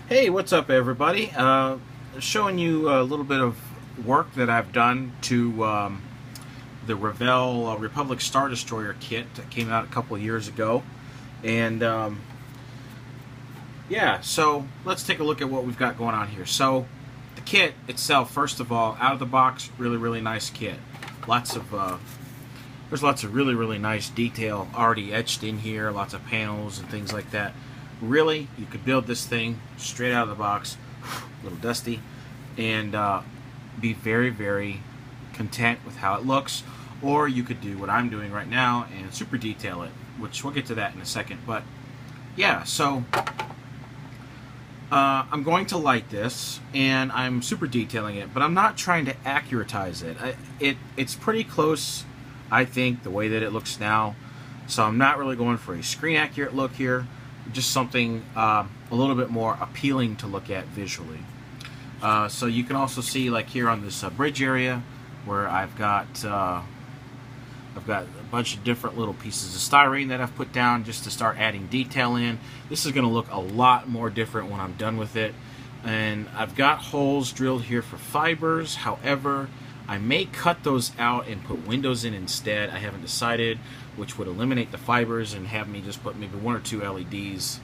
Hey, what's up, everybody? Showing you a little bit of work that I've done to the Revell Republic Star Destroyer kit that came out a couple of years ago. And yeah, so let's take a look at what we've got going on here. So the kit itself, first of all, out of the box, really nice kit. There's lots of really nice detail already etched in here, lots of panels and things like that. Really, you could build this thing straight out of the box, a little dusty, and be very content with how it looks. Or you could do what I'm doing right now and super detail it, which we'll get to that in a second. But yeah, so I'm going to light this, and I'm super detailing it, but I'm not trying to accuratize it. It's pretty close, I think, the way that it looks now. So I'm not really going for a screen accurate look here. Just something a little bit more appealing to look at visually. So you can also see, like here on this bridge area, where I've got a bunch of different little pieces of styrene that I've put down just to start adding detail in. This is going to look a lot more different when I'm done with it. And I've got holes drilled here for fibers. However, I may cut those out and put windows in instead. I haven't decided, which would eliminate the fibers and have me just put maybe 1 or 2 LEDs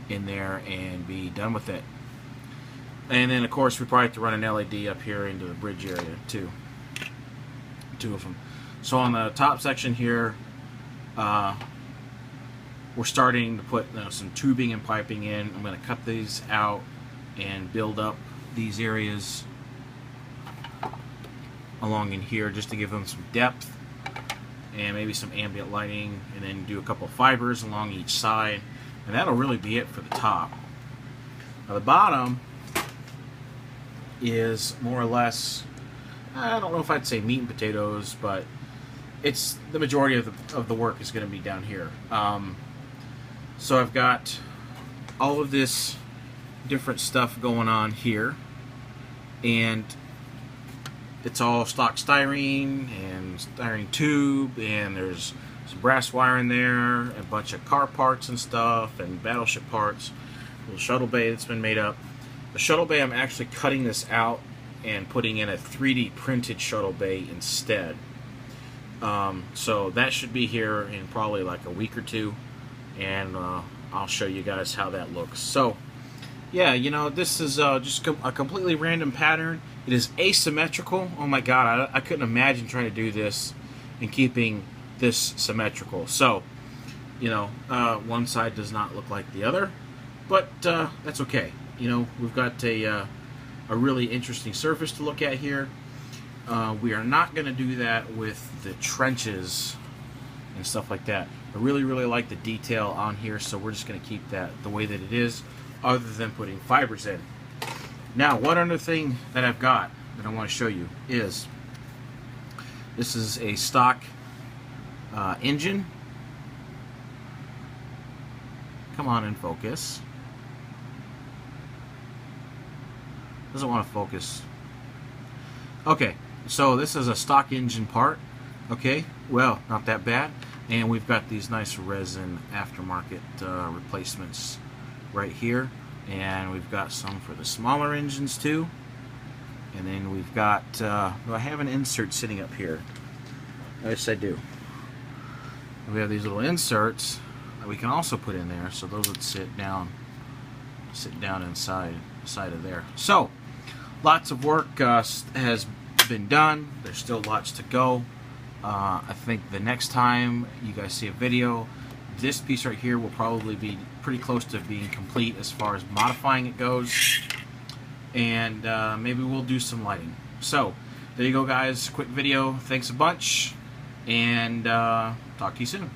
in there and be done with it. And then of course we probably have to run an LED up here into the bridge area too. 2 of them. So on the top section here, we're starting to put some tubing and piping in. I'm going to cut these out and build up these areas along in here just to give them some depth and maybe some ambient lighting, and then do a couple of fibers along each side, and that'll really be it for the top. Now the bottom is more or less, I don't know if I'd say meat and potatoes, but it's the majority of the work is going to be down here. So I've got all of this different stuff going on here, and it's all stock styrene and styrene tube, and there's some brass wire in there, a bunch of car parts and stuff, and battleship parts, a little shuttle bay that's been made up. The shuttle bay, I'm actually cutting this out and putting in a 3D printed shuttle bay instead. So that should be here in probably like a week or 2, and I'll show you guys how that looks. So yeah, you know, this is just a completely random pattern. It is asymmetrical. Oh my god, I couldn't imagine trying to do this and keeping this symmetrical. So, you know, one side does not look like the other, but that's okay. You know, we've got a really interesting surface to look at here. We are not going to do that with the trenches and stuff like that. I really like the detail on here, so we're just going to keep that the way that it is, other than putting fibers in. Now, one other thing that I've got that I want to show you is, this is a stock engine. Come on and focus. Doesn't want to focus. Okay, so this is a stock engine part. Okay, well, not that bad. And we've got these nice resin aftermarket replacements right here, and we've got some for the smaller engines too. And then we've got do I have an insert sitting up here? Yes, I do. We have these little inserts that we can also put in there, so those would sit down inside of there. So lots of work has been done. There's still lots to go. I think the next time you guys see a video, this piece right here will probably be pretty close to being complete as far as modifying it goes, and maybe we'll do some lighting. So there you go, guys. Quick video. Thanks a bunch, and talk to you soon.